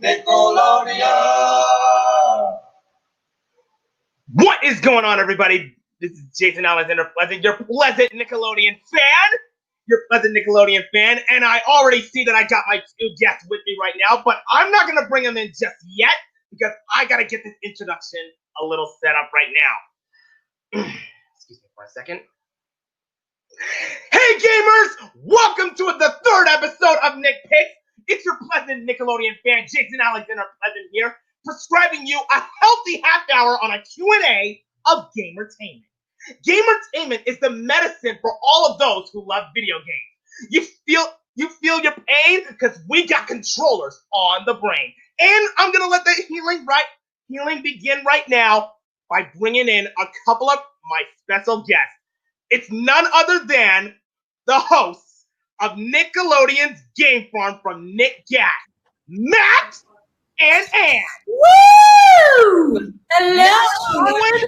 Nickelodeon. What is going on, everybody? This is Jason Alexander Pleasant, your pleasant Nickelodeon fan. And I already see that I got my two guests with me right now, but I'm not going to bring them in just yet because I got to get this introduction a little set up right now. Excuse me for a second. Hey, gamers! Welcome to the third episode of Nick Picks. It's your pleasant Nickelodeon fan, Jason Alexander Pleasant here, prescribing you a healthy half hour on a Q&A of Gamertainment. Gamertainment is the medicine for all of those who love video games. You feel your pain because we got controllers on the brain. And I'm gonna let the healing begin right now by bringing in a couple of my special guests. It's none other than the hosts of Nickelodeon's Game Farm from Nick Gas, Matt and Ann. Woo! Hello! Owen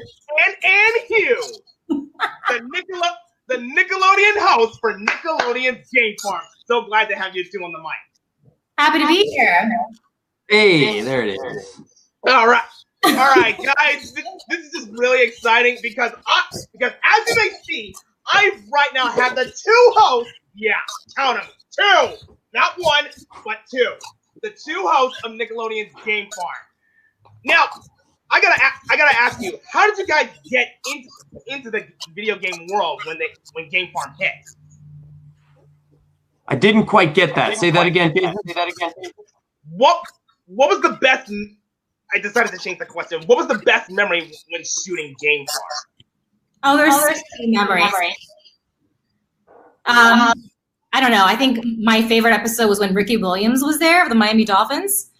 and Ann Hughes, the Nickelodeon host for Nickelodeon's Game Farm. So glad to have you two on the mic. Happy to be here. Hey, there it is. All right, guys. This is just really exciting because as you may see, I right now have the two hosts. Yeah, count them. Two, not one, but two. The two hosts of Nickelodeon's Game Farm. Now, I gotta ask you, how did you guys get into the video game world when Game Farm hit? I didn't quite get that. Say that again, Jason. Say that again. What was the best? I decided to change the question. What was the best memory when shooting Game Farm? Oh, there's so many memories. I don't know. I think my favorite episode was when Ricky Williams was there of the Miami Dolphins.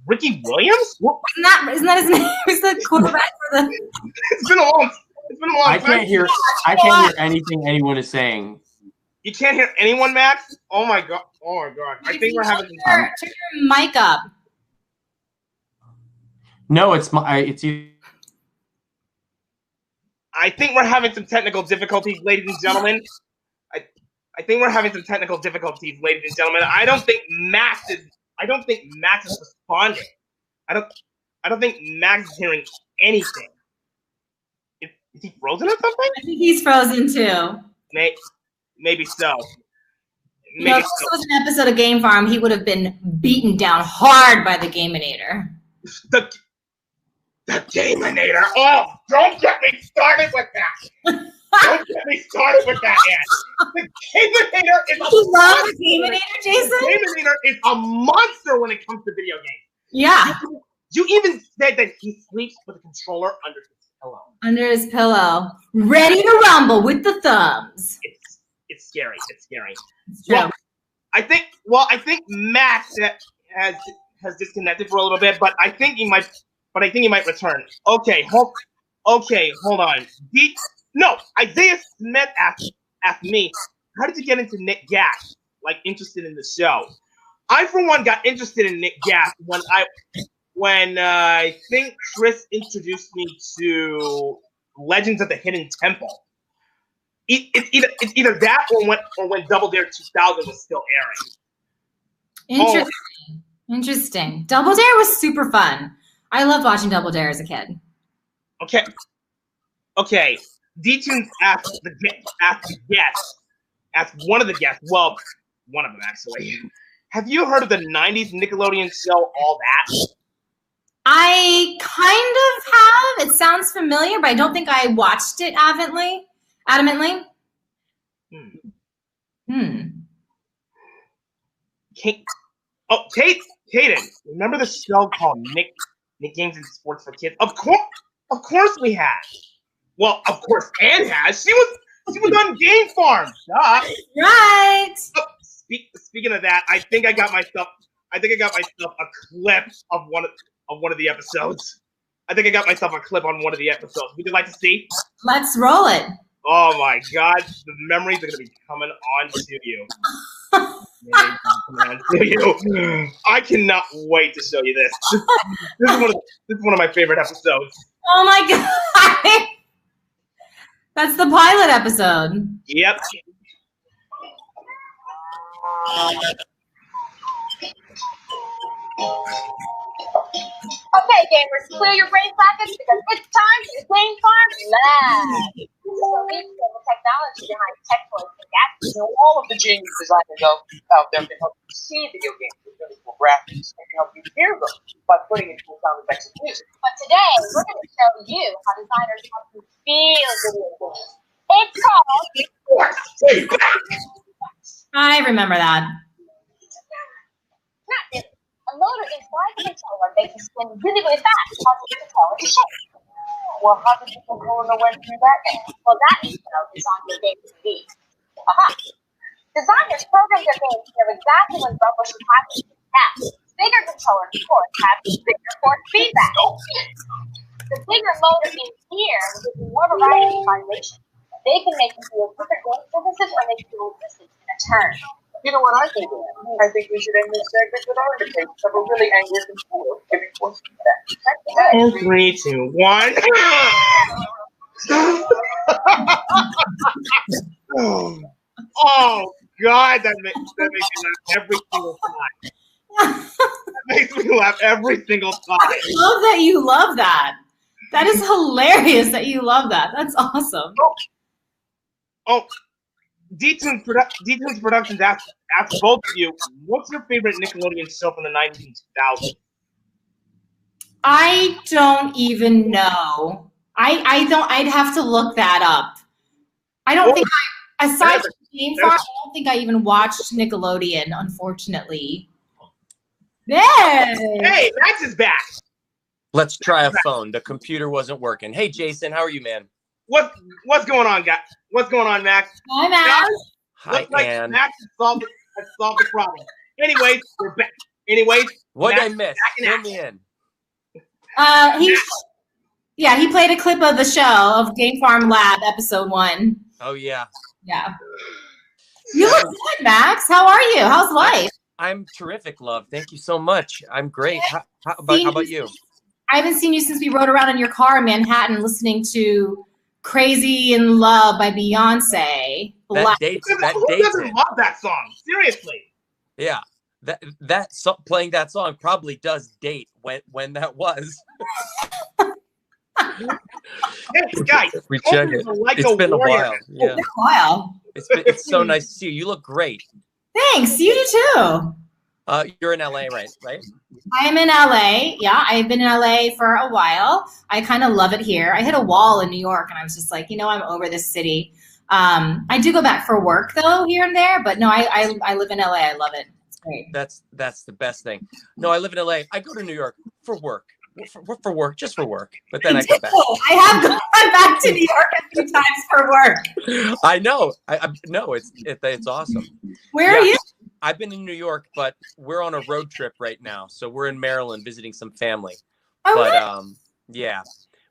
Ricky Williams? Isn't that his name? He's the quarterback for the. It's been a long time. I can't hear anything anyone is saying. You can't hear anyone, Max? Oh my god! I think we're having some time. Turn your mic up. No, it's you. I think we're having some technical difficulties, ladies and gentlemen. I think we're having some technical difficulties, ladies and gentlemen. I don't think Max is responding. I don't think Max is hearing anything. Is he frozen or something? I think he's frozen too. Maybe so. If this was an episode of Game Farm, he would have been beaten down hard by the Gaminator. The Gaminator. Oh, don't get me started with that. Don't get me started with that, Ann. The Gaminator is You love the Gaminator, Jason? The Gaminator is a monster when it comes to video games. Yeah. You even said that he sleeps with a controller under his pillow. Under his pillow. Ready to rumble with the thumbs. It's scary. It's scary. It's true. I think Max has disconnected for a little bit, but I think he might return. Okay, hold on. Isaiah Smith asked me, how did you get into Nick Gas? Like, interested in the show? I, for one, got interested in Nick Gas when I think Chris introduced me to Legends of the Hidden Temple. It's either that or when Double Dare 2000 was still airing. Interesting. Double Dare was super fun. I loved watching Double Dare as a kid. Okay. D-Tunes asked one of the guests, well, one of them actually. Have you heard of the 90s Nickelodeon show All That? I kind of have. It sounds familiar, but I don't think I watched it adamantly. Kaden, remember the show called Nick Games and Sports for Kids? Of course we have. Well, of course Ann has. She was on Game Farm. Duh. Right. Speaking of that, I think I got myself a clip of one of the episodes. Would you like to see? Let's roll it. Oh my god, the memories are gonna be coming on to you. I cannot wait to show you this. This is one of my favorite episodes. Oh my god. That's the pilot episode. Yep. Okay, gamers, clear your brain sockets because it's time for the Game Farm Lab. This is a research of the technology behind tech toys and gadgets. You know, all of the genius designers out there can help you see video games with really cool graphics and can help you hear them by putting it into sound effects and music. But today, we're going to show you how designers help you feel video games. It's called I remember that. not this. A motor inside the controller makes it spin really, really fast, causing the controller to shake. Well, how did the controller know when to do that? Well, that info is on your game TV. Aha! Designers program their games to know exactly when bumpers should happen. Now, bigger controllers, of course, have bigger force feedback. The bigger motor in here will give you more variety of vibrations. They can make you feel quicker game surfaces or make you resistance in a turn. You know what I think of? I think we should end this segment with our indications of a really angry controller giving force feedback. 3, 2, 1. Oh God, that makes me laugh every single time. That makes me laugh every single time. I love that you love that. That is hilarious that you love that. That's awesome. Oh, D-Tunes Productions asked both of you, what's your favorite Nickelodeon show from the 192000s? I don't even know. I don't. I'd have to look that up. I don't think. Aside from Game Farm, I don't think I even watched Nickelodeon. Unfortunately. Yeah. Hey, Max is back. Let's try a phone. The computer wasn't working. Hey, Jason, how are you, man? What's going on, guys? What's going on, Max? Hi, Max. Hi, Looks like Ann. Max has solved the problem. Anyways, we're back. Anyways, What did I Max miss? back in Fill me in. He played a clip of the show of Game Farm Lab episode 1. Oh, yeah. Yeah. You look good, Max. How are you? How's life? I'm terrific, love. Thank you so much. I'm great. How about you? I haven't seen you since we rode around in your car in Manhattan listening to Crazy in Love by Beyonce. Who doesn't love that song? Seriously. Yeah. Playing that song probably does date when that was. Hey, guys. We check it. It's been a while. Yeah. It's so nice to see you. You look great. Thanks. You do too. You're in LA, right? I am in LA. Yeah, I've been in LA for a while. I kind of love it here. I hit a wall in New York and I was just like, I'm over this city. I do go back for work though, here and there, but no, I live in LA. I love it. It's great. That's the best thing. No, I live in LA. I go to New York for work. For work, just for work. But then I go back. I have gone back to New York a few times for work. I know. I know. It's awesome. Where are you? I've been in New York, but we're on a road trip right now. So we're in Maryland visiting some family. Oh, but really? yeah,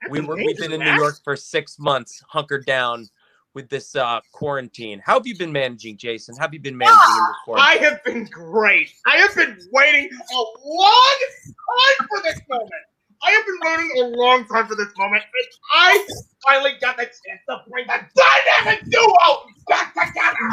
we've been in New York for 6 months, hunkered down with this quarantine. How have you been managing, Jason? How have you been managing in this quarantine? I have been great. I have been waiting a long time for this moment. I have been waiting a long time for this moment, and I finally got the chance to bring the dynamic duo back together.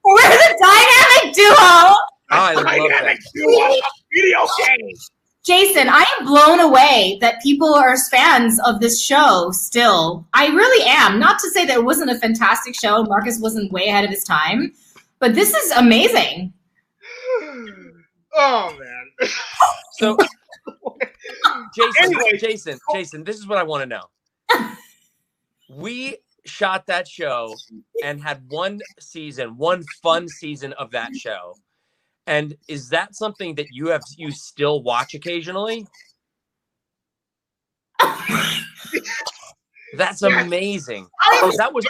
We're the dynamic duo. I love that. Duo of video games. Jason, I am blown away that people are fans of this show still. I really am. Not to say that it wasn't a fantastic show. Marcus wasn't way ahead of his time, but this is amazing. Oh, man. So, Jason, this is what I want to know. We shot that show and had one fun season of that show. And is that something that you still watch occasionally? That's amazing. Oh, that was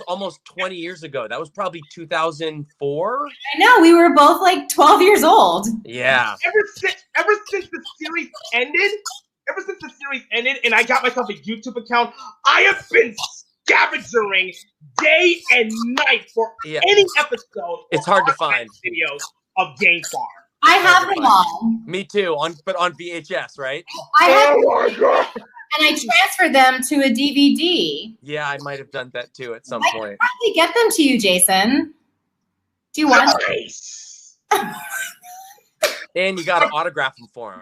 almost 20 years ago. That was probably 2004. I know, we were both like 12 years old. Yeah. Ever since the series ended and I got myself a YouTube account, I have been scavenging day and night for any episode. It's hard to find videos of Game Farm. I have them all. Me too, but on VHS, right? I have, oh my God. And I transferred them to a DVD. Yeah, I might have done that too at some I point. can probably get them to you, Jason. Do you want Nice. And you got to autograph them for him.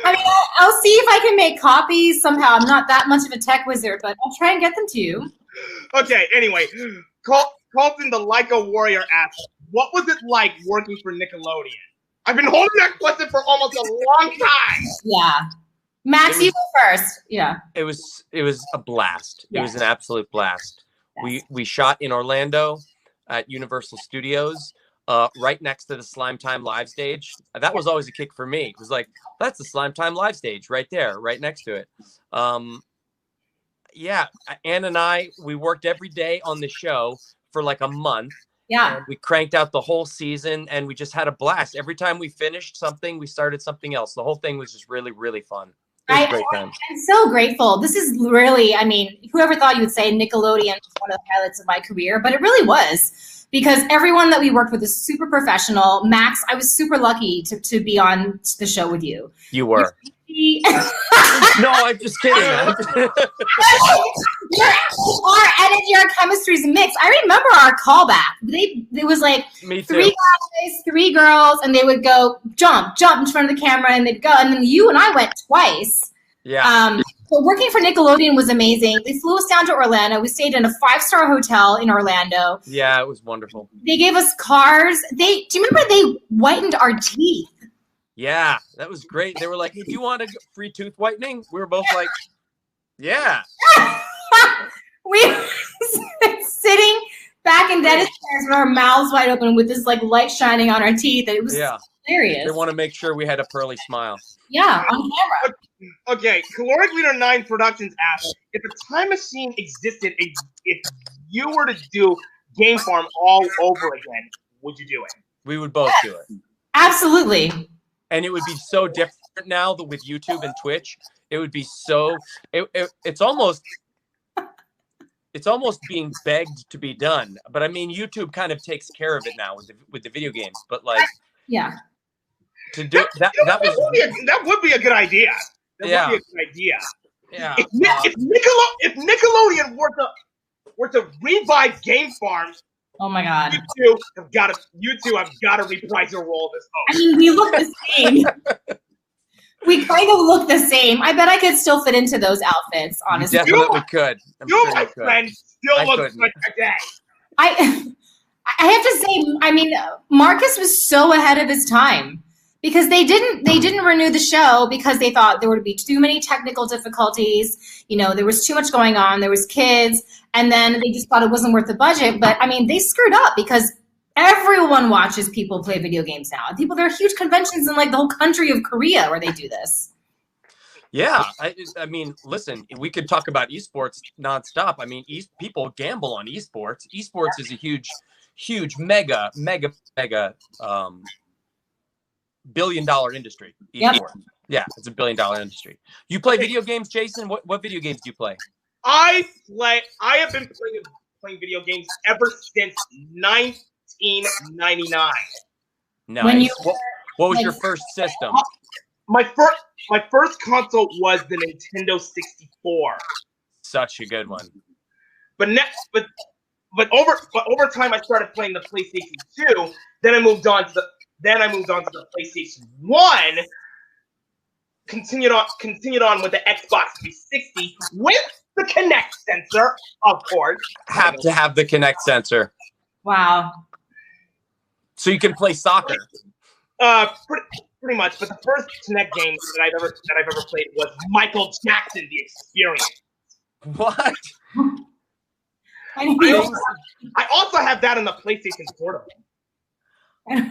I mean, I'll see if I can make copies somehow. I'm not that much of a tech wizard, but I'll try and get them to you. Okay, anyway, Colton the Like a Warrior asks, what was it like working for Nickelodeon? I've been holding that question for almost a long time. Yeah. Max, you go first. Yeah. It was a blast. Yeah. It was an absolute blast. Yes. We shot in Orlando at Universal Studios, right next to the Slime Time live stage. That was always a kick for me. It was like, that's the Slime Time live stage right there, right next to it. Yeah, Ann and I, we worked every day on the show for like a month. Yeah. And we cranked out the whole season, and we just had a blast. Every time we finished something, we started something else. The whole thing was just really, really fun. It was a great time. I'm so grateful. This is really, I mean, whoever thought you would say Nickelodeon was one of the highlights of my career, but it really was, because everyone that we worked with is super professional. Max, I was super lucky to be on the show with you. You were. No, I'm just kidding. Our energy, our chemistry's mixed. I remember our callback. It was like Me too. 3 guys, 3 girls, and they would go jump in front of the camera, and they'd go. And then you and I went twice. Yeah. So working for Nickelodeon was amazing. They flew us down to Orlando. We stayed in a 5-star hotel in Orlando. Yeah, it was wonderful. They gave us cars. Do you remember they whitened our teeth? Yeah, that was great. They were like, hey, do you want a free tooth whitening? We were both like, yeah. We were sitting back in dentist chairs with our mouths wide open with this like light shining on our teeth. It was hilarious. They want to make sure we had a pearly smile. Yeah, on camera. Okay, Caloric Leader 9 Productions asks, if a time machine existed, if you were to do Game Farm all over again, would you do it? We would both do it. Absolutely. And it would be so different now that with YouTube and Twitch. It would be so. It's almost being begged to be done. But I mean, YouTube kind of takes care of it now with the video games. But like, yeah, to do that would be a good idea. That would be a good idea. Yeah. If Nickelodeon were to revive Game Farm. Oh my God! You two have got to reprise your role this host. I mean, we look the same. We kind of look the same. I bet I could still fit into those outfits. Honestly, you definitely could. My friend, still looks like a day. I have to say, I mean, Marcus was so ahead of his time because they didn't renew the show because they thought there would be too many technical difficulties. You know, there was too much going on. There was kids. And then they just thought it wasn't worth the budget. But I mean, they screwed up because everyone watches people play video games now. There are huge conventions in like the whole country of Korea where they do this. Yeah. I mean, listen, we could talk about esports nonstop. I mean, people gamble on esports. Esports is a huge, mega billion-dollar industry. Yep. Yeah, it's a billion-dollar industry. You play video games, Jason? What video games do you play? I have been playing video games ever since 1999. Nice. What was your first system? My first console was the Nintendo 64. Such a good one. But over time I started playing the PlayStation 2. Then I moved on to the PlayStation 1. Continued on with the Xbox 360 with the Kinect sensor, of course. Have to have the Kinect sensor. Wow. So you can play soccer. Pretty much. But the first Kinect game that I've ever played was Michael Jackson: The Experience. What? I also have that on the PlayStation Portable.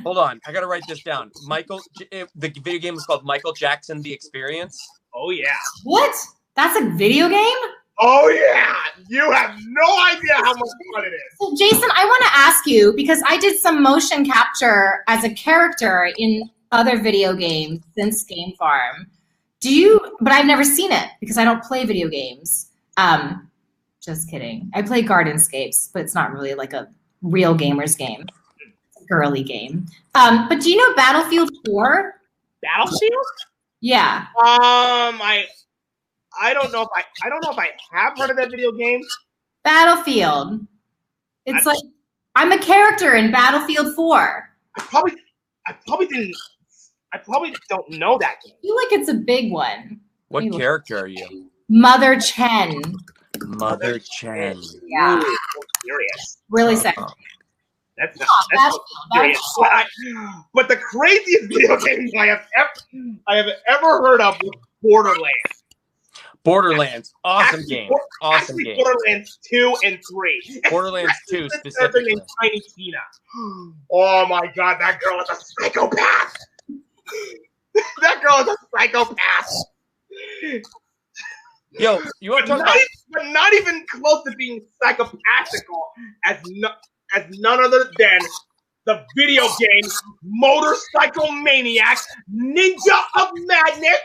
Hold on, I gotta write this down. The video game was called Michael Jackson: The Experience. Oh yeah. What? That's a video game? Oh yeah. You have no idea how much fun it is. So Jason, I want to ask you, because I did some motion capture as a character in other video games since Game Farm. But I've never seen it because I don't play video games. Just kidding. I play Gardenscapes, but it's not really like a real gamer's game. Girly game. But do you know Battlefield 4? Battlefield? Yeah. I don't know if I have heard of that video game. Battlefield. It's like I'm a character in Battlefield 4. I probably don't know that game. I feel like it's a big one. What character are you? Mother Chen. Mother Chen. Yeah. Ooh, serious. Really sexy. That's Battlefield. But the craziest video game I have ever heard of was Borderlands. Borderlands, awesome game. Awesome game. Borderlands 2 and 3. Borderlands 2 specifically. Tiny Tina. Oh my god, that girl is a psychopath. That girl is a psychopath. Yo, you want to talk about? But not even close to being psychopathical as none other than the video game Motorcycle Maniac Ninja of Madness.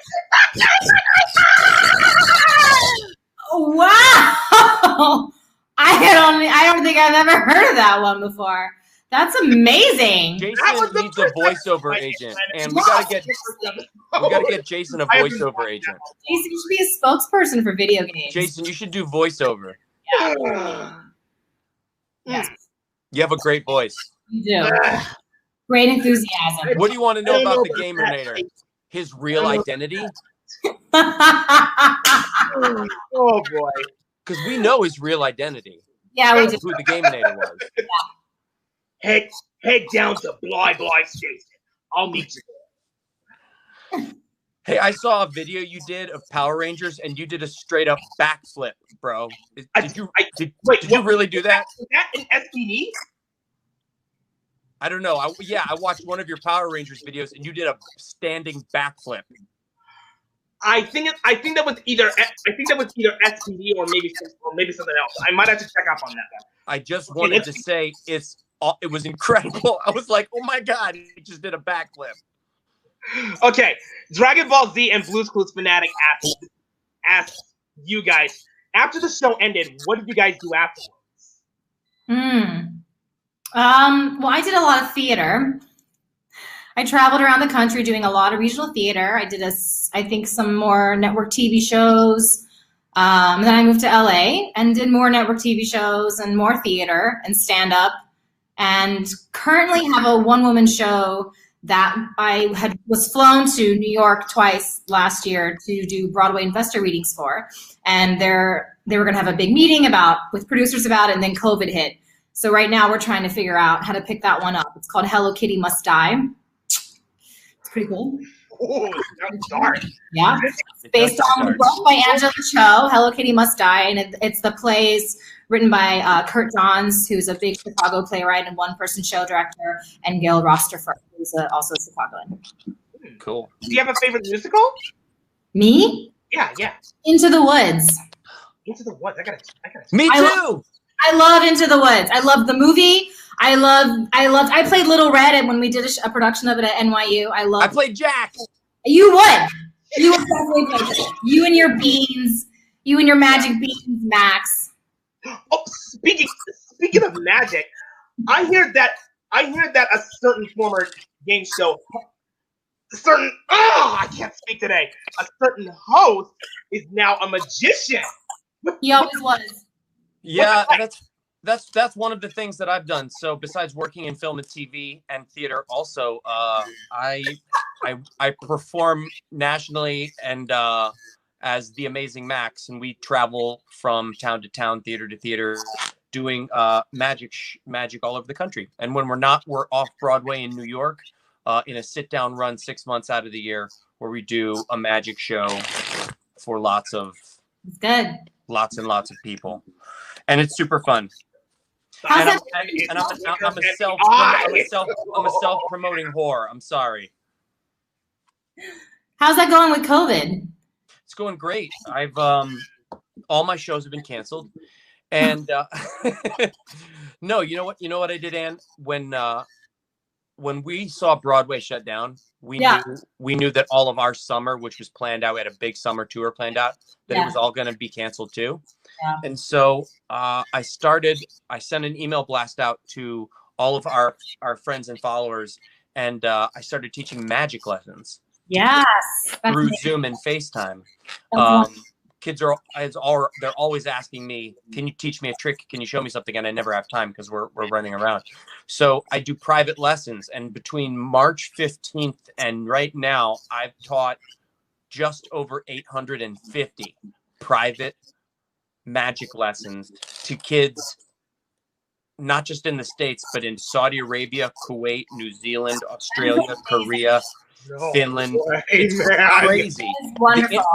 Wow! I don't think I've ever heard of that one before. That's amazing. Jason needs a voiceover agent, and we gotta get Jason a voiceover agent. Jason, you should be a spokesperson for video games. Jason, you should do voiceover. Yeah. Yes. You have a great voice. You do. Great enthusiasm. What do you want to know about the Gamernator? His real identity? Oh boy. Because we know his real identity. Yeah, we do. Who the Gamernator was. Yeah. Head down to Bly Station. I'll meet you there. Hey, I saw a video you did of Power Rangers, and you did a straight up backflip, bro. Did you really do that? Was that an SPD? I don't know. I watched one of your Power Rangers videos, and you did a standing backflip. I think that was either SPD or maybe something else. I might have to check up on that one. I just wanted to say it was incredible. I was like, oh my god, he just did a backflip. Okay, Dragon Ball Z and Blue's Clues Fanatic asked you guys, after the show ended, what did you guys do afterwards? Well, I did a lot of theater. I traveled around the country doing a lot of regional theater. I did I think some more network TV shows. Then I moved to LA and did more network TV shows and more theater and stand-up. And currently have a one-woman show that I was flown to New York twice last year to do Broadway investor readings for. And they were going to have a big meeting with producers about it, and then COVID hit. So right now we're trying to figure out how to pick that one up. It's called Hello Kitty Must Die. It's pretty cool. Oh, that's dark. Yeah. It's based on the book by Angela Cho, Hello Kitty Must Die. And it's the plays written by Kurt Johns, who's a big Chicago playwright and one-person show director, and Gail Rosterford, who's also a Chicagoan. Cool. Do you have a favorite musical? Me? Yeah. Into the Woods. Into the Woods. I gotta. Me too. I love Into the Woods. I love the movie. I played Little Red when we did a production of it at NYU. I played Jack. You would. You would definitely play Jack. You and your beans. You and your magic beans, Max. Oh, speaking of magic, I hear that a certain former game show, I can't speak today. A certain host is now a magician. He always was. Yeah, that's one of the things that I've done. So besides working in film and TV and theater, also I perform nationally and as the Amazing Max, and we travel from town to town, theater to theater, doing magic all over the country. And when we're not, we're off Broadway in New York in a sit-down run 6 months out of the year, where we do a magic show for lots and lots of people, and it's super fun. I'm a self-promoting whore. I'm sorry. How's that going with COVID? It's going great. I've all my shows have been canceled, and no, you know what I did, Ann? When we saw Broadway shut down, we knew that all of our summer, which was planned out, we had a big summer tour planned out, that it was all going to be canceled too. Yeah. And so I sent an email blast out to all of our friends and followers, and I started teaching magic lessons. Yes. Through Zoom and FaceTime. kids are they're always asking me, can you teach me a trick? Can you show me something? And I never have time because we're running around. So I do private lessons. And between March 15th and right now, I've taught just over 850 private magic lessons to kids, not just in the States, but in Saudi Arabia, Kuwait, New Zealand, Australia, Korea, Finland. It's crazy.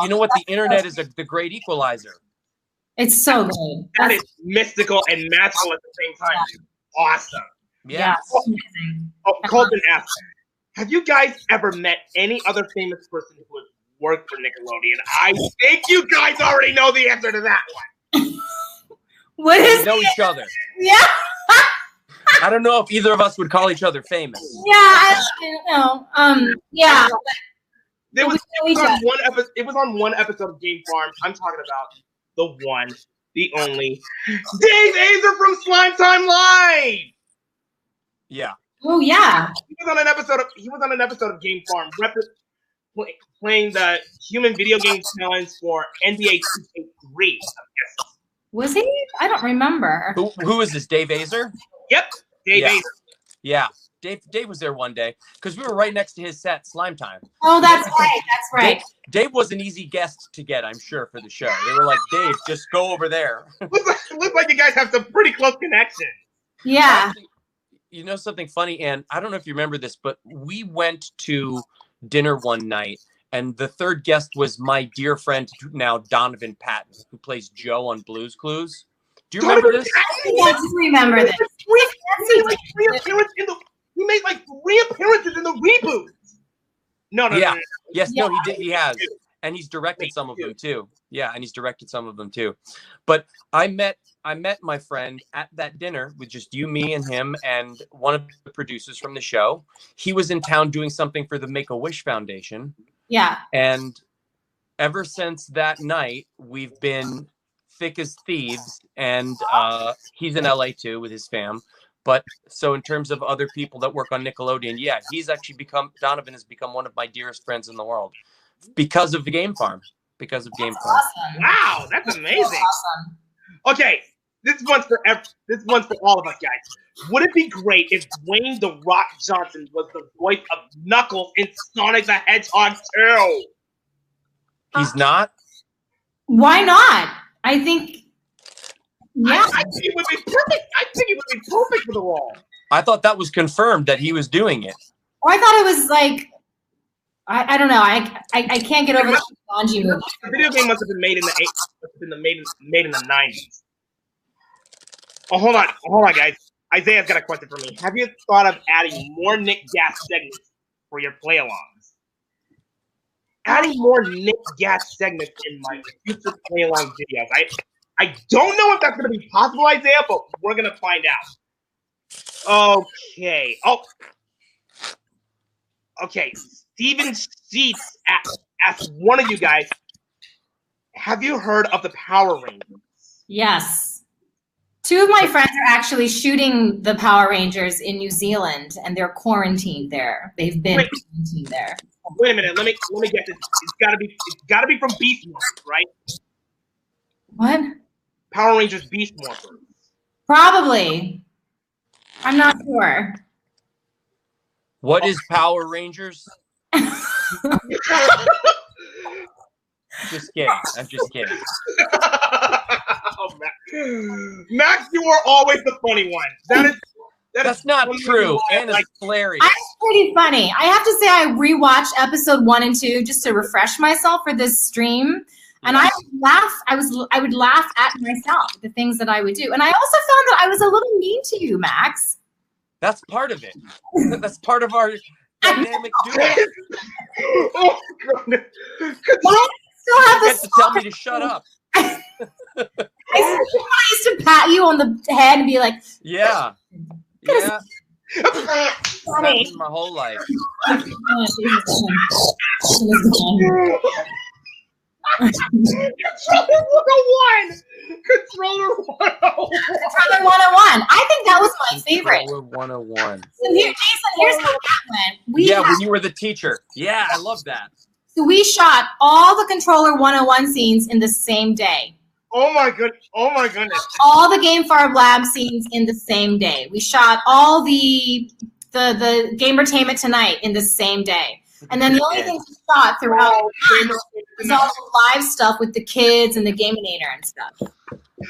You know what? The internet is the great equalizer. It's so good. That is mystical and magical at the same time. Awesome. Yeah. Oh, Colton asked, have you guys ever met any other famous person who has worked for Nickelodeon? I think you guys already know the answer to that one. What is we know each other. Yeah. I don't know if either of us would call each other famous. Yeah, I don't know. Yeah. It was on one episode of Game Farm. I'm talking about the one, the only, Dave Azer from Slime Time Live. Yeah. Oh yeah. He was on an episode of Game Farm, playing the human video game challenge for NBA 2K3. Was he? I don't remember. Who is this? Dave Azer? Yep, Dave Azer. Yeah, Dave was there one day because we were right next to his set, Slime Time. Oh, that's right. That's right. Dave was an easy guest to get, I'm sure, for the show. They were like, Dave, just go over there. Looks like you guys have some pretty close connections. Yeah. Actually, you know something funny, Ann? I don't know if you remember this, but we went to dinner one night, and the third guest was my dear friend, now Donovan Patton, who plays Joe on Blue's Clues. Do you remember this? I do remember this. He made like 3 appearances in the reboot. No. Yes, no, he did. He has. And he's directed some of them too. Yeah, and he's directed some of them too. But I met my friend at that dinner with just you, me, and him, and one of the producers from the show. He was in town doing something for the Make-A-Wish Foundation. Yeah. And ever since that night, we've been thick as thieves, and he's in LA too with his fam. But so in terms of other people that work on Nickelodeon, yeah, Donovan has become one of my dearest friends in the world because of the Game Farm. Because of Game Farm. Awesome. Wow, that's amazing. Awesome. Okay, this one's for all of us guys. Would it be great if Dwayne "The Rock" Johnson was the voice of Knuckles in Sonic the Hedgehog 2? He's not? Why not? I think. Yeah. I think it would be perfect. I think it would be perfect for the role. I thought that was confirmed that he was doing it. Or I thought it was like, I don't know. I can't get over the Jumanji movie. The video game must have been made in made in the 90s. Oh, hold on, guys. Isaiah's got a question for me. Have you thought of adding more Nick Gas segments for your play-alongs? Adding more Nick Gas segments in my future play-along videos. I don't know if that's going to be possible, Isaiah, but we're going to find out. Okay. Okay. Steven Sheets asked one of you guys, have you heard of the Power Rangers? Yes. 2 of my friends are actually shooting the Power Rangers in New Zealand, and they're quarantined there. They've been quarantined there. Wait a minute. Let me get this. It's gotta be from Beast Morphers, right? What? Power Rangers Beast Morphers. Probably. I'm not sure. What is Power Rangers? Just kidding. I'm just kidding. Oh, Max, you are always the funny one. That's not true. Anna's hilarious. I'm pretty funny. I have to say I rewatched episode 1 and 2 just to refresh myself for this stream. And I would laugh at myself, the things that I would do. And I also found that I was a little mean to you, Max. That's part of it. That's part of our dynamic duo. Oh, goodness. Still have You have to tell me to shut up. I used to pat you on the head and be like, yeah. Yeah. funny. My whole life. Controller 101. Controller 101. Controller 101. I think that was my favorite. Controller 101. So here, Jason, here's how that went. When you were the teacher. Yeah, I love that. So we shot all the Controller 101 scenes in the same day. Oh my goodness. All the Game Farm Lab scenes in the same day. We shot all the Gamertainment Tonight in the same day. And then the only thing we shot throughout was all the live stuff with the kids and the Gaminator and stuff.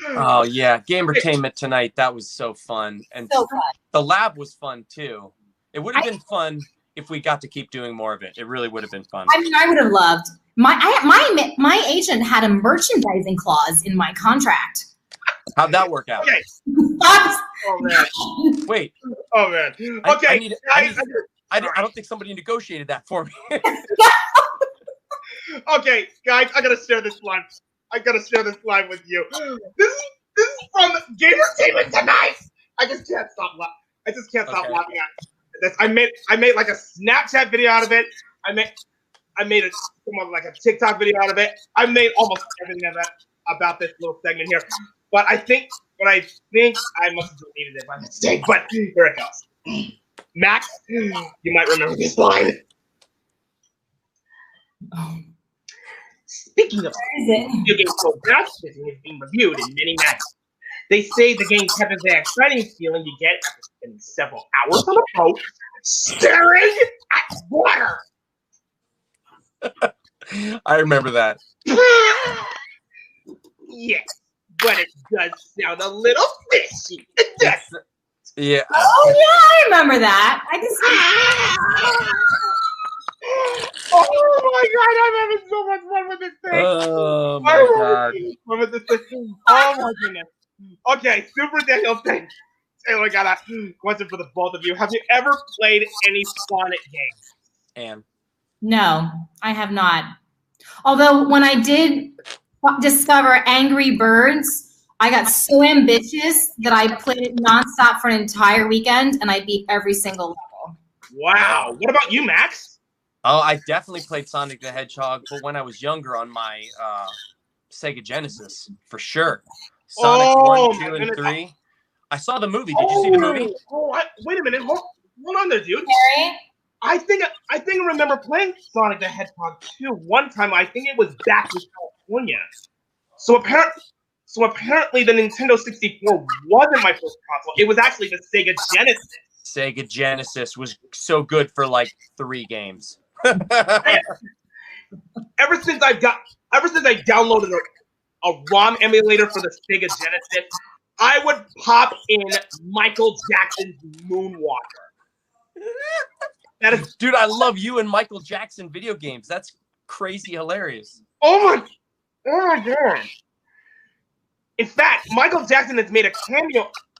Oh yeah, Gamertainment Tonight. That was so fun, and So fun. the lab was fun too. It would have been fun if we got to keep doing more of it. It really would have been fun. I mean, I would have loved. My agent had a merchandising clause in my contract. How'd that work out? Okay. Oh man. Wait. Oh man. Okay. I don't think somebody negotiated that for me. Okay, guys, I gotta share this live. With you. This is from Gamertainment Tonight. I just can't stop laughing at this. I made like a Snapchat video out of it. I made like a TikTok video out of it. I made almost everything about this little segment here. But I think I must have deleted it by mistake. But here it goes. Max, you might remember this line. Speaking of video game progress, is being reviewed in many manners. They say the game's having the exciting feeling you get after spending several hours on a boat staring at water. I remember that. Yes, but it does sound a little fishy. Yeah. Oh yeah, I remember that. I just. Oh my god, I'm having so much fun with this thing. Oh my god. Oh my goodness. Okay, Super Daniel, thanks. Taylor, I got a question for the both of you. Have you ever played any Sonic games? And No, I have not. Although when I did discover Angry Birds, I got so ambitious that I played it nonstop for an entire weekend, and I beat every single level. Wow. What about you, Max? oh, I definitely played Sonic the Hedgehog, but when I was younger on my Sega Genesis, for sure. Sonic 1, 2, and 3. I saw the movie. Did you see the movie? Wait a minute. Hold on there, dude. Harry? I think I remember playing Sonic the Hedgehog 2 one time. I think it was back in California. So apparently the Nintendo 64 wasn't my first console. It was actually the Sega Genesis. Sega Genesis was so good for like 3 games. Ever since I downloaded a ROM emulator for the Sega Genesis, I would pop in Michael Jackson's Moonwalker. That is, dude, I love you and Michael Jackson video games. That's crazy hilarious. oh my god. In fact, Michael Jackson has made an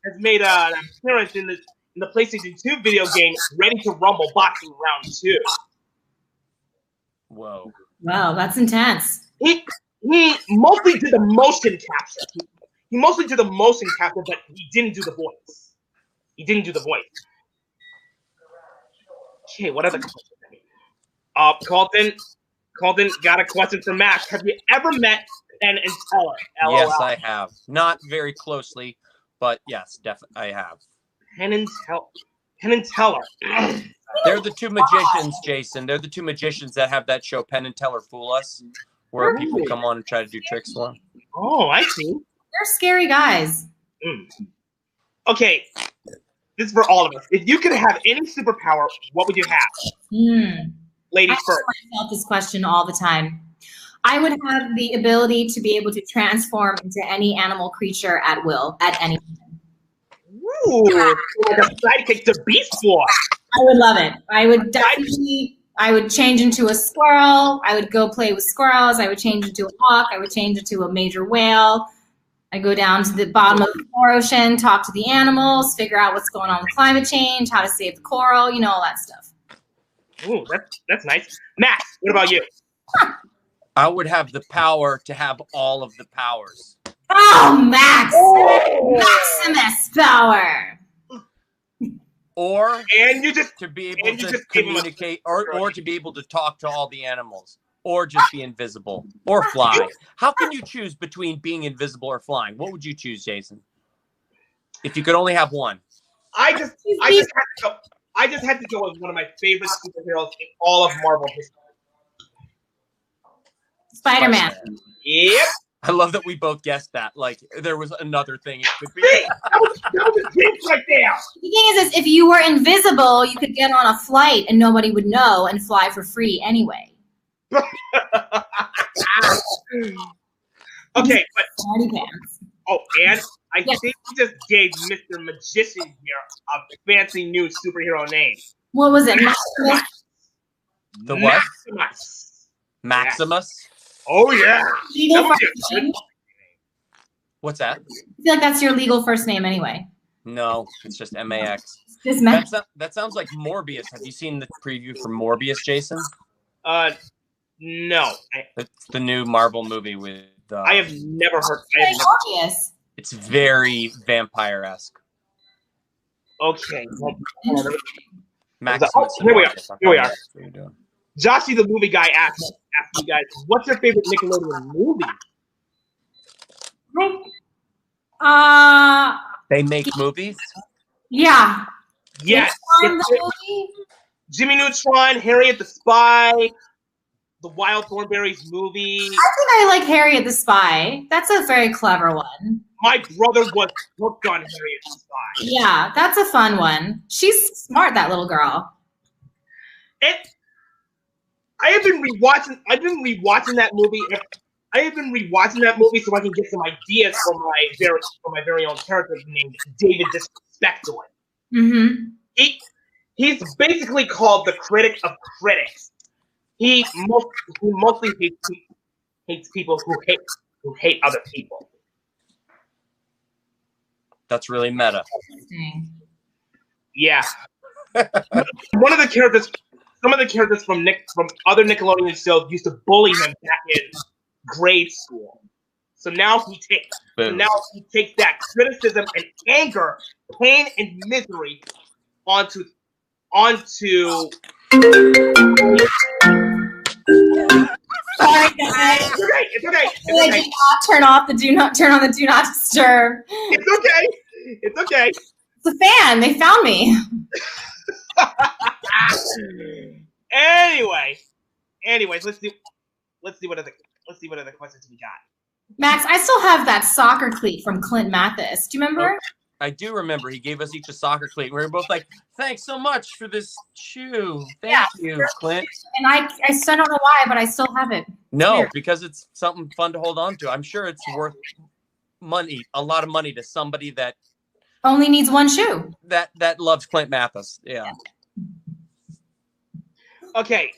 appearance in the PlayStation 2 video game Ready to Rumble Boxing Round 2. Whoa. Wow, that's intense. He mostly did the motion capture. He mostly did the motion capture, but he didn't do the voice. Okay, what other questions? Colton got a question for Max. Have you ever met Penn and Teller? LOL. Yes, I have. Not very closely, but yes, definitely I have. Penn and Teller. They're the two magicians, Jason. They're the two magicians that have that show, Penn and Teller Fool Us, where people come on and try to do tricks for them. Oh, I see. They're scary guys. Okay, this is for all of us. If you could have any superpower, what would you have? Ladies first. I ask myself this question all the time. I would have the ability to be able to transform into any animal creature at will, at any time. Ooh, like a sidekick to Beast Boy. I would love it. I would definitely. I would change into a squirrel. I would go play with squirrels. I would change into a hawk. I would change into a major whale. I go down to the bottom of the ocean, talk to the animals, figure out what's going on with climate change, how to save the coral, all that stuff. Ooh, that's nice. Max, what about you? I would have the power to have all of the powers. Oh, Max! Maximus power! Or to be able to communicate, or to be able to talk to all the animals, or just be invisible, or fly. How can you choose between being invisible or flying? What would you choose, Jason? If you could only have one. I just had to go with one of my favorite superheroes in all of Marvel history. Spider-Man. Yep. I love that we both guessed that. Like there was another thing it could be. That was a jinx right there. The thing is if you were invisible, you could get on a flight and nobody would know and fly for free anyway. Okay, but Smarty pants. oh, and I think we just gave Mr. Magician here a fancy new superhero name. What was it? Maximus? The what? Maximus. Maximus? Oh yeah. Legal That would first be a good name? What's that? I feel like that's your legal first name anyway. No, it's just MAX. This Max. That sounds like Morbius. Have you seen the preview for Morbius, Jason? No. It's the new Marvel movie with. I have never heard. Obvious. It's very vampire-esque. Okay. Maximus. Oh, here we are. Here we are. What are you doing? Joshy, the movie guy, asked you guys, what's your favorite Nickelodeon movie? They make movies? Yeah. Yes. Neutron, the movie? Jimmy Neutron, Harriet the Spy, the Wild Thornberrys movie. I think I like Harriet the Spy. That's a very clever one. My brother was hooked on Harriet the Spy. Yeah, that's a fun one. She's smart, that little girl. I've been rewatching that movie. I have been rewatching that movie so I can get some ideas for my very own character named David Disrespectoid. Mm-hmm. He's basically called the critic of critics. He mostly hates people who hate other people. That's really meta. Yeah. Some of the characters from other Nickelodeon shows used to bully him back in grade school. So now he takes that criticism and anger, pain and misery onto. Sorry, guys. It's okay. I did not turn on the do not disturb. It's okay. It's a fan. They found me. Anyways, let's see what other questions we got. Max, I still have that soccer cleat from Clint Mathis. Do you remember? I do remember he gave us each a soccer cleat. We were both like, thanks so much for this shoe. Thank you, Clint. And I still don't know why, but I still have it. No, Weird. because it's something fun to hold on to. I'm sure it's worth money, a lot of money to somebody that only needs one shoe. That loves Clint Mathis. Yeah. Okay.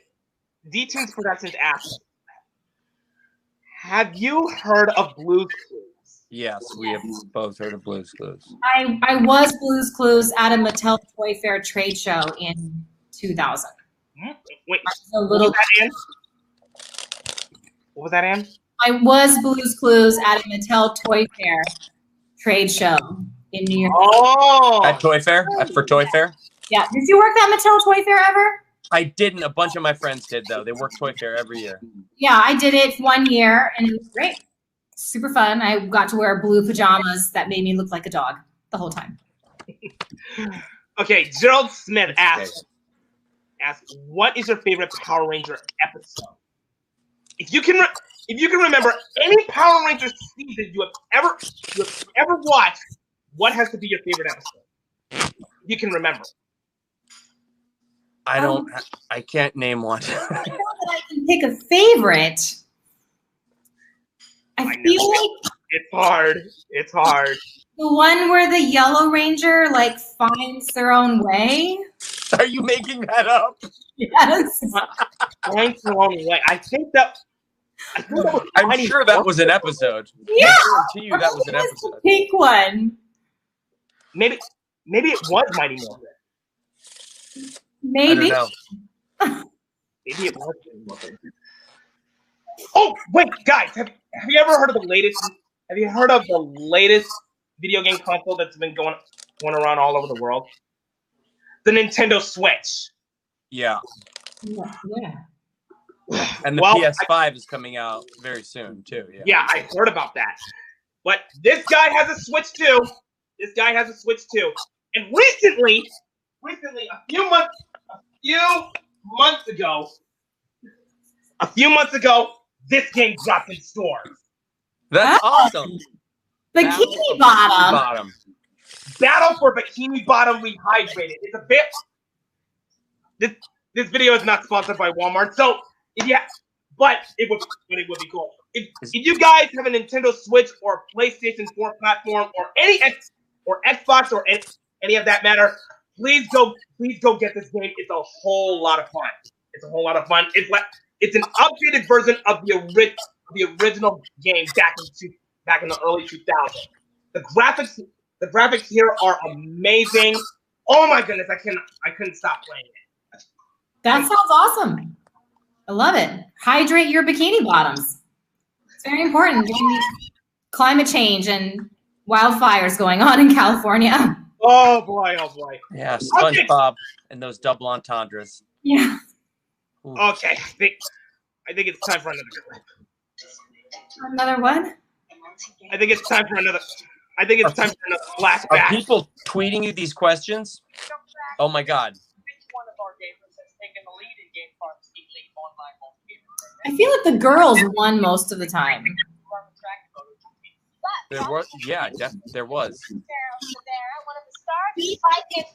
D-Tunes Productions asks, have you heard of Blue's Clues? Yes, we have both heard of Blue's Clues. I was Blue's Clues at a Mattel Toy Fair trade show in 2000. Wait, A little. What was that, Ann? I was Blue's Clues at a Mattel Toy Fair trade show in New York. Oh! At Toy Fair? For Toy Fair? Yeah. Did you work that Mattel Toy Fair ever? I didn't. A bunch of my friends did, though. They work Toy Fair every year. Yeah, I did it 1 year, and it was great. Super fun. I got to wear blue pajamas that made me look like a dog the whole time. Okay, Gerald Smith asks, what is your favorite Power Ranger episode? If you can remember any Power Ranger season you have ever watched, what has to be your favorite episode? If you can remember. I can't name one. I don't know that I can pick a favorite. I feel like it's hard. the one where the Yellow Ranger like finds their own way. Are you making that up? Yes. Finds their own way. I think that was I'm sure that was an episode. Yeah. I guarantee you that was an episode. Pick one. Maybe it was Mighty Morphin. Maybe. I don't know. Maybe it was Mighty Morphin. Oh wait, guys, have you ever heard of the latest? Have you heard of the latest video game console that's been going around all over the world? The Nintendo Switch. Yeah. Yeah. And the PS5 is coming out very soon too. Yeah, I heard about that. But this guy has a Switch too. And recently, a few months ago, this game dropped in stores. That's awesome. Bikini Bottom. Battle for Bikini Bottom Rehydrated. It's a bit. This video is not sponsored by Walmart, so yeah, but it would be cool. If you guys have a Nintendo Switch or PlayStation 4 platform or any or Xbox or any of that matter, please go get this game. It's a whole lot of fun. It's a whole lot of fun. It's an updated version of the original game back in the early 2000s. The graphics here are amazing. Oh my goodness, I couldn't stop playing it. That sounds awesome. I love it. Hydrate your bikini bottoms. It's very important during climate change and wildfires going on in California. Oh boy, oh boy. Yeah, SpongeBob and those double entendres. Yeah. Ooh. Okay, I think it's time for another clip. Another one? I think it's time for another flashback. Are people tweeting you these questions? Oh my God. Which one of our gamers has taken the lead in Game Farm's elite online multiplayer? I feel like the girls won most of the time. There was, yeah, there was. One of the stars, 5-3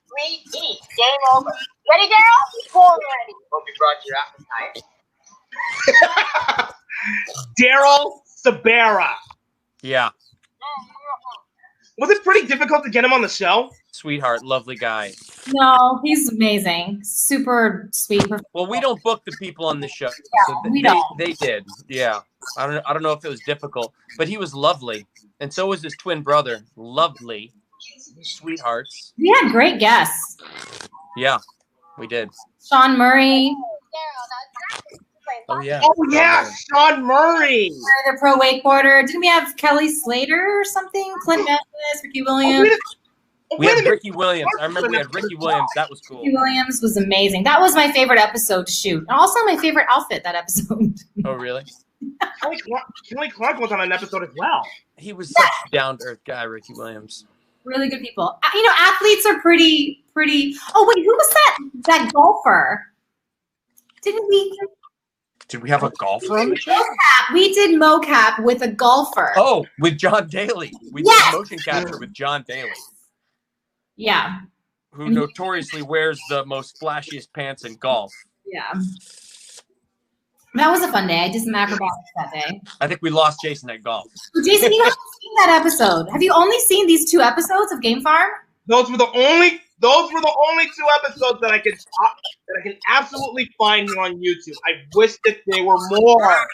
each. Game over. Ready, Daryl? Born ready. Hope you brought your appetite. Daryl Sabera. Yeah. Was it pretty difficult to get him on the show? Sweetheart, lovely guy. No, he's amazing. Super sweet. Well, we don't book the people on the show. So we don't. They did. Yeah. I don't know if it was difficult, but he was lovely. And so was his twin brother. Lovely. Sweethearts. We had great guests. Yeah, we did. Sean Murray. Oh, yeah. Oh, yeah, Sean Murray. The pro wakeboarder. Didn't we have Kelly Slater or something? Clint Memphis, Ricky Williams. We had Ricky Williams. I remember we had Ricky Williams. That was cool. Ricky Williams was amazing. That was my favorite episode to shoot. And also my favorite outfit that episode. Oh, really? Kelly Clark was on an episode as well. He was such a down-to-earth guy, Ricky Williams. Really good people. You know, athletes are pretty. Oh, wait, who was that golfer? Did we have a golfer on the show? We did mocap with a golfer. Oh, with John Daly. We did motion capture with John Daly. Yeah. Who notoriously wears the most flashiest pants in golf. Yeah. That was a fun day. I did some acrobatics that day. I think we lost Jason at golf. Jason, you haven't seen that episode. Have you only seen these 2 episodes of Game Farm? Those were the only 2 episodes that I can absolutely find here on YouTube. I wish that there were more.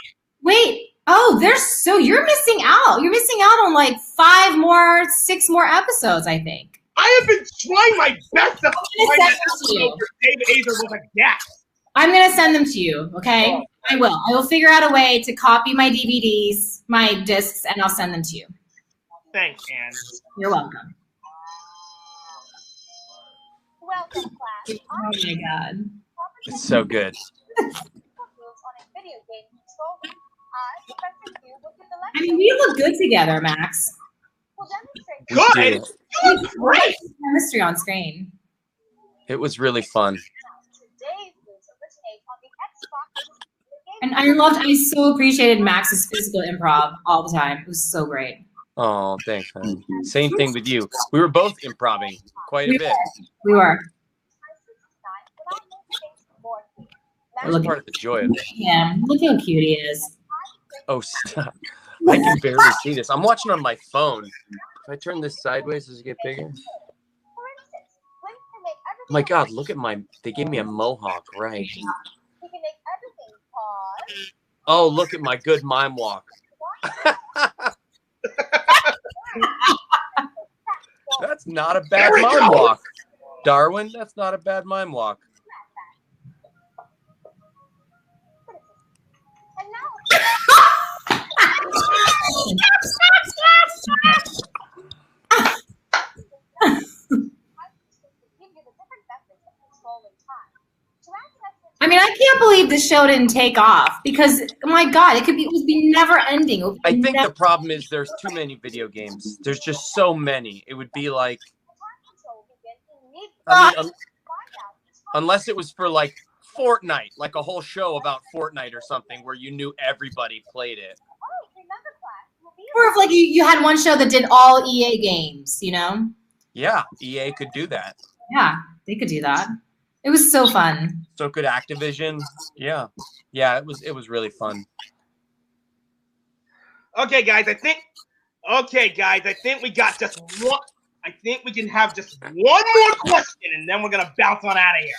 Wait. Oh, you're missing out. You're missing out on like 6 more episodes, I think. I have been trying my best to find an episode where David Azer was a guest. I'm going to send them to you, okay? Oh. I will figure out a way to copy my DVDs, my discs, and I'll send them to you. Thanks, Anne. You're welcome. Welcome, class. Oh my God. It's so good. I mean, we look good together, Max. Good. You look great. Chemistry on screen. It was really fun. And I so appreciated Max's physical improv all the time. It was so great. Oh, thanks, man. Same thing with you. We were both improving quite a bit. We were. That was part of the joy of it. Yeah, look how cute he is. Oh, stop. I can barely see this. I'm watching on my phone. If I turn this sideways, does it get bigger? My God, look at they gave me a mohawk, right? Oh, look at my good mime walk. That's not a bad mime walk. Darwin, that's not a bad mime walk. I mean, I can't believe the show didn't take off because, oh my God, it would be never ending. I think the problem is there's too many video games. There's just so many. It would be like, I mean, unless it was for like Fortnite, like a whole show about Fortnite or something where you knew everybody played it. Or if like you had one show that did all EA games, you know? Yeah, EA could do that. Yeah, they could do that. It was so fun. So could Activision. Yeah. Yeah, it was really fun. Okay, guys, I think we got just one. I think we can have just one more question, and then we're gonna bounce on out of here.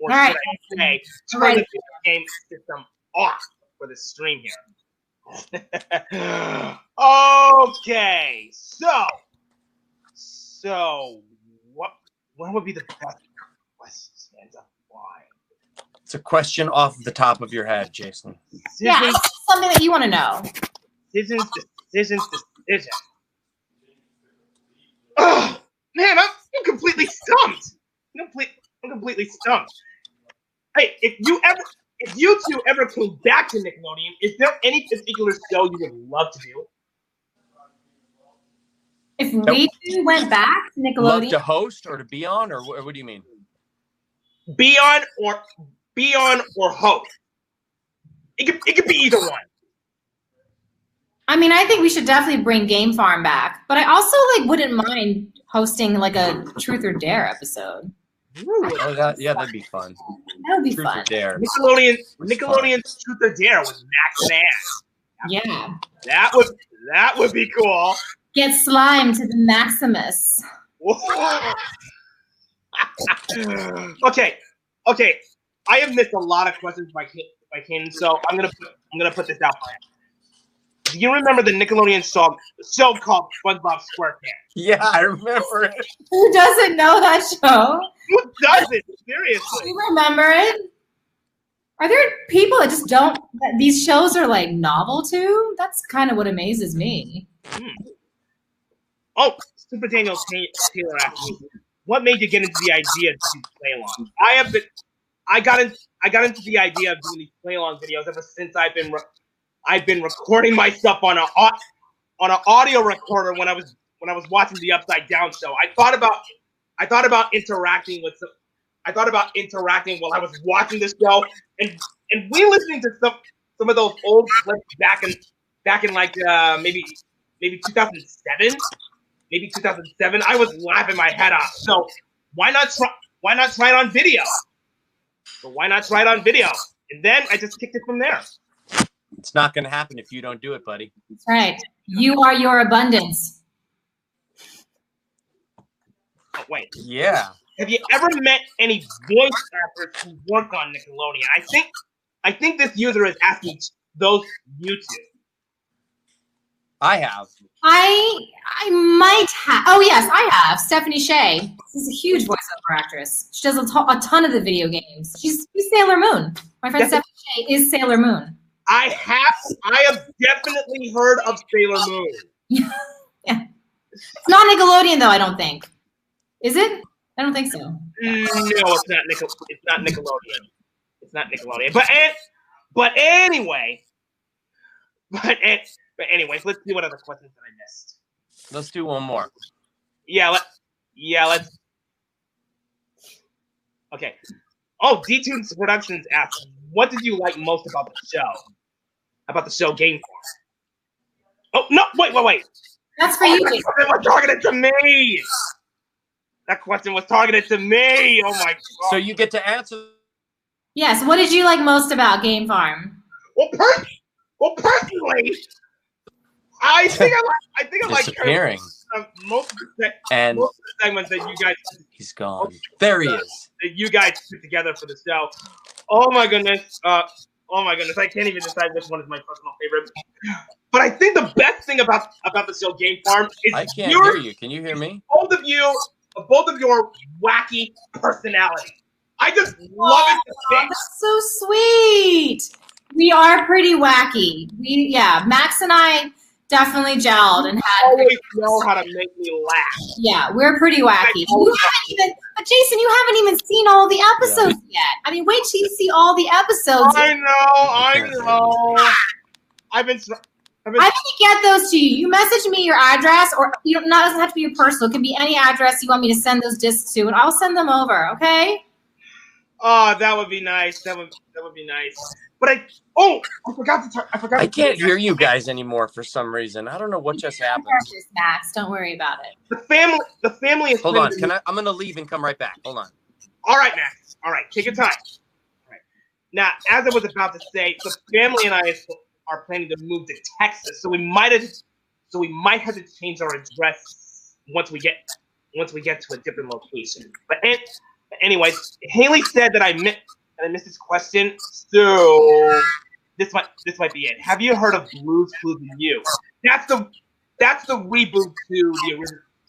Or All right. should I say, turn All right. the video game system off for the stream here. Okay, so what would be the best question? Why? It's a question off the top of your head, Jason. Yeah, it's something that you want to know. Decisions. Oh man, I'm completely stumped. I'm completely stumped. Hey, if you two ever came back to Nickelodeon, is there any particular show you would love to do? If we two went back to Nickelodeon, Love to host or to be on, or what do you mean? Be on or host. It could be either one. I mean, I think we should definitely bring Game Farm back, but I also like wouldn't mind hosting like a Truth or Dare episode. Oh, that'd be fun. That would be Truth fun. or Dare. Nickelodeon's Truth or Dare with Max and Ash. Yeah. That would be cool. Get slime to the Maximus. Okay. I have missed a lot of questions by Kanan, so I'm gonna put this out for him. Do you remember the Nickelodeon show called SpongeBob SquarePants? Yeah, I remember it. Who doesn't know that show? Who doesn't? Seriously. You remember it? Are there people that just don't? That these shows are like novel to? That's kind of what amazes me. Oh, Super Daniel Taylor asked me, what made you get into the idea to do play-along? I got into the idea of doing these play-along videos ever since I've been recording myself on an audio recorder when I was watching the Upside Down show. I thought about interacting while I was watching this show, and we listening to some of those old clips back in like maybe 2007. Maybe 2007. I was laughing my head off. So why not try it on video? And then I just kicked it from there. It's not going to happen if you don't do it, buddy. That's right. You are your abundance. Oh, wait. Yeah. Have you ever met any voice actors who work on Nickelodeon? I think this user is asking those you two. I have. I might have. Oh yes, I have. Stephanie Shea. She's a huge voiceover actress. She does a ton of the video games. She's Sailor Moon. My friend Stephanie Shea is Sailor Moon. I have definitely heard of Sailor Moon. Yeah. It's not Nickelodeon though, I don't think. Is it? I don't think so. No, it's not Nickelodeon. It's not Nickelodeon. But anyways, let's see what other questions that I missed. Let's do one more. Let's. Okay. Oh, D-Tunes Productions asks, what did you like most about the show? About the show Game Farm? Oh, no, wait. That's for you. That question was targeted to me. That question was targeted to me. Oh, my God. So you get to answer. Yes, what did you like most about Game Farm? Well, personally, I think I like disappearing. Most of the segments that you guys. He's gone. There he is. That you guys put together for the show. Oh my goodness. I can't even decide which one is my personal favorite. But I think the best thing about the show Game Farm is I can't hear you. Can you hear me? Both of your wacky personality. I just love it. That's so sweet. We are pretty wacky. Max and I definitely gelled and had. Always know how to make me laugh. Yeah, we're pretty wacky. But Jason, you haven't even seen all the episodes yet. I mean, wait till you see all the episodes. I know. I can get those to you. You message me your address, or doesn't have to be your personal. It can be any address you want me to send those discs to, and I'll send them over. Okay? Oh, that would be nice. That would be nice. But I forgot to. I can't hear you guys anymore for some reason. I don't know what just happened. Max, don't worry about it. The family is. Hold on. I'm gonna leave and come right back. Hold on. All right, Max. All right, take your time. All right. Now, as I was about to say, the family and I are planning to move to Texas, so we might have to change our address once we get to a different location. But anyways, Haley said that I missed this question, so this might be it. Have you heard of Blue's Clues and You? That's the reboot to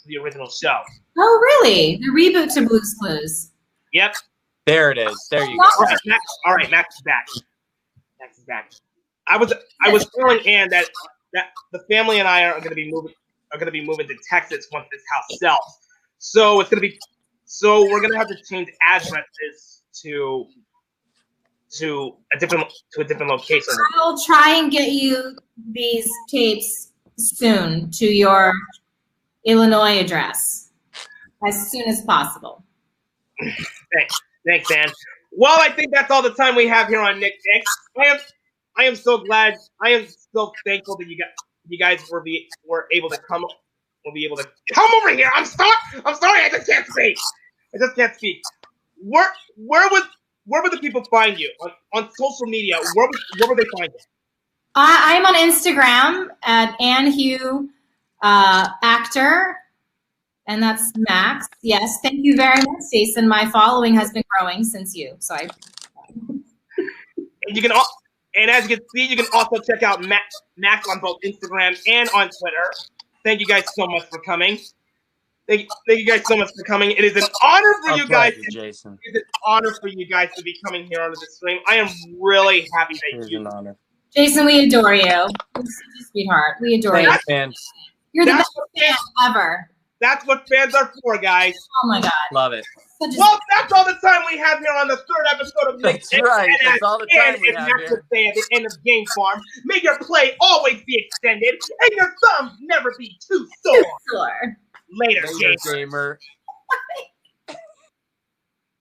the original show. Oh, really? The reboot to Blue's Clues. Yep. There it is. There you go. All right, Max is back. Max is back. I was telling Ann that the family and I are going to be moving to Texas once this house sells. So we're going to have to change addresses to a different location. I'll try and get you these tapes soon to your Illinois address as soon as possible. Thanks, Ann. Well, I think that's all the time we have here on Nick Picks. I am so glad. I am so thankful that you guys were able to come. Will be able to come over here. I'm sorry. I just can't speak. Where would the people find you on social media? Where would they find you? I'm on Instagram at Ann Hugh Actor, and that's Max. Yes, thank you very much, Jason. My following has been growing since you. So and as you can see, you can also check out Max on both Instagram and on Twitter. Thank you guys so much for coming. Thank you guys so much for coming. It is an honor for you guys. Jason. It's an honor for you guys to be coming here onto the stream. I am really happy that you. An honor. Jason, we adore you. You're such a sweetheart. We adore you. Thanks, man. You're the best fan ever. That's what fans are for, guys. Oh my God. Love it. Well, that's all the time we have here on the third episode of Nick Picks. That's right. That's all the time we have here. Say at the end of Game Farm, may your play always be extended and your thumbs never be too sore. Later, gamer.